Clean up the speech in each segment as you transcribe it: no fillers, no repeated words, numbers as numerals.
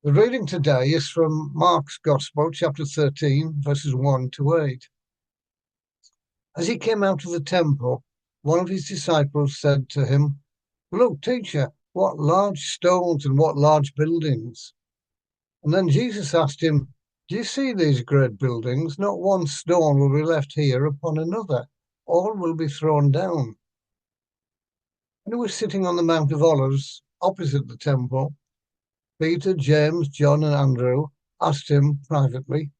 The reading today is from Mark's Gospel, chapter 13, verses 1 to 8. As he came out of the temple, one of his disciples said to him, "Look, teacher, what large stones and what large buildings." And then Jesus asked him, "Do you see these great buildings? Not one stone will be left here upon another. All will be thrown down." And he was sitting on the Mount of Olives opposite the temple. Peter, James, John, and Andrew asked him privately,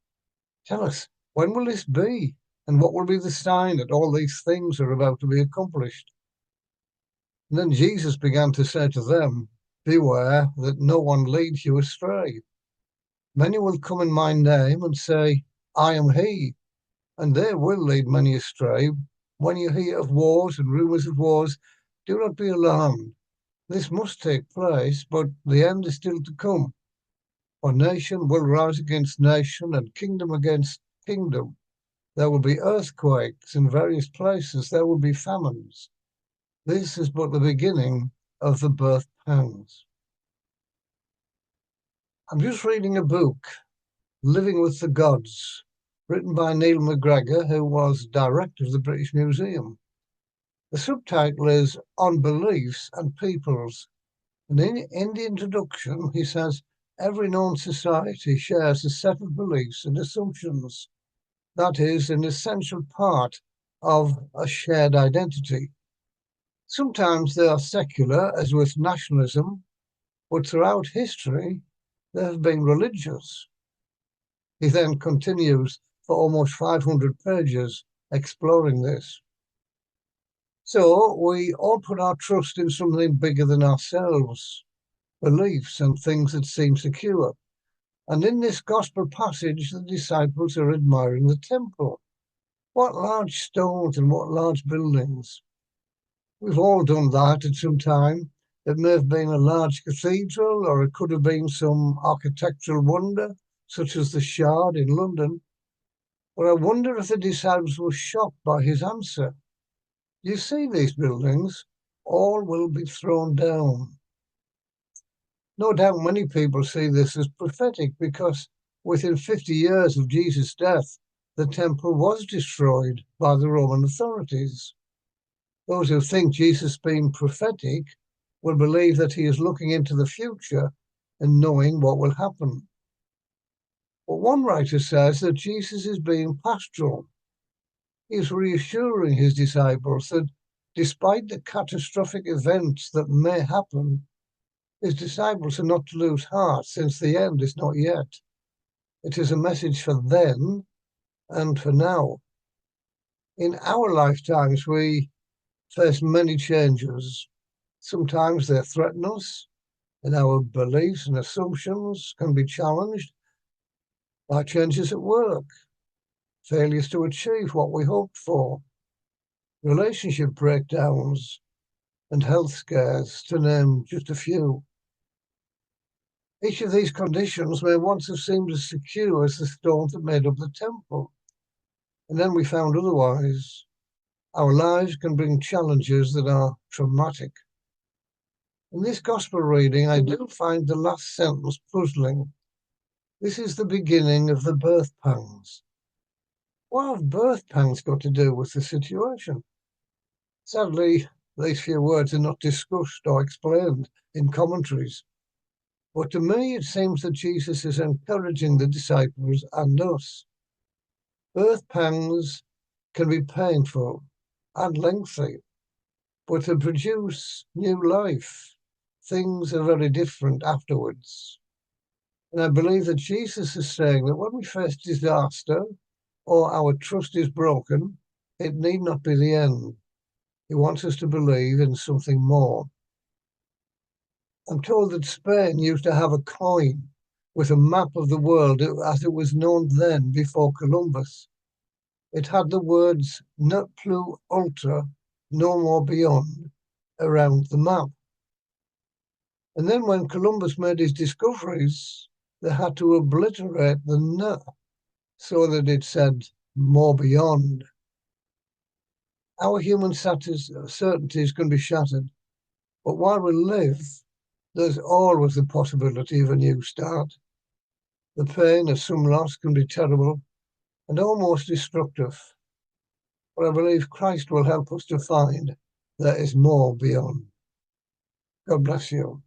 "Tell us, when will this be? And what will be the sign that all these things are about to be accomplished?" And then Jesus began to say to them, "Beware that no one leads you astray. Many will come in my name and say, 'I am he,' and they will lead many astray. When you hear of wars and rumors of wars, do not be alarmed. This must take place, but the end is still to come. For nation will rise against nation and kingdom against kingdom. There will be earthquakes in various places. There will be famines. This is but the beginning of the birth pangs." I'm just reading a book, Living with the Gods, written by Neil MacGregor, who was director of the British Museum. The subtitle is On Beliefs and Peoples. And in the introduction, he says, every known society shares a set of beliefs and assumptions. That is an essential part of a shared identity. Sometimes they are secular, as with nationalism, but throughout history, they have been religious. He then continues for almost 500 pages exploring this. So we all put our trust in something bigger than ourselves, beliefs and things that seem secure. And in this gospel passage, the disciples are admiring the temple. What large stones and what large buildings. We've all done that at some time. It may have been a large cathedral, or it could have been some architectural wonder, such as the Shard in London. But I wonder if the disciples were shocked by his answer. You see these buildings, all will be thrown down. No doubt many people see this as prophetic because within 50 years of Jesus' death, the temple was destroyed by the Roman authorities. Those who think Jesus being prophetic will believe that he is looking into the future and knowing what will happen. But one writer says that Jesus is being pastoral. He is reassuring his disciples that despite the catastrophic events that may happen, his disciples are not to lose heart, since the end is not yet. It is a message for then and for now. In our lifetimes, we face many changes. Sometimes they threaten us, and our beliefs and assumptions can be challenged by changes at work, failures to achieve what we hoped for, relationship breakdowns, and health scares, to name just a few. Each of these conditions may once have seemed as secure as the stones that made up the temple, and then we found otherwise. Our lives can bring challenges that are traumatic. In this gospel reading, I do find the last sentence puzzling. This is the beginning of the birth pangs. What have birth pangs got to do with the situation? Sadly, these few words are not discussed or explained in commentaries. But to me, it seems that Jesus is encouraging the disciples and us. Birth pangs can be painful and lengthy, but to produce new life, things are very different afterwards. And I believe that Jesus is saying that when we face disaster or our trust is broken, it need not be the end. He wants us to believe in something more. I'm told that Spain used to have a coin with a map of the world as it was known then before Columbus. It had the words "Nut plus ultra, no more beyond" around the map. And then when Columbus made his discoveries, they had to obliterate the "nut" so that it said "more beyond." Our human certainties can be shattered, but while we live, There's always the possibility of a new start. The pain of some loss can be terrible and almost destructive, but I believe Christ will help us to find there is more beyond. God bless you.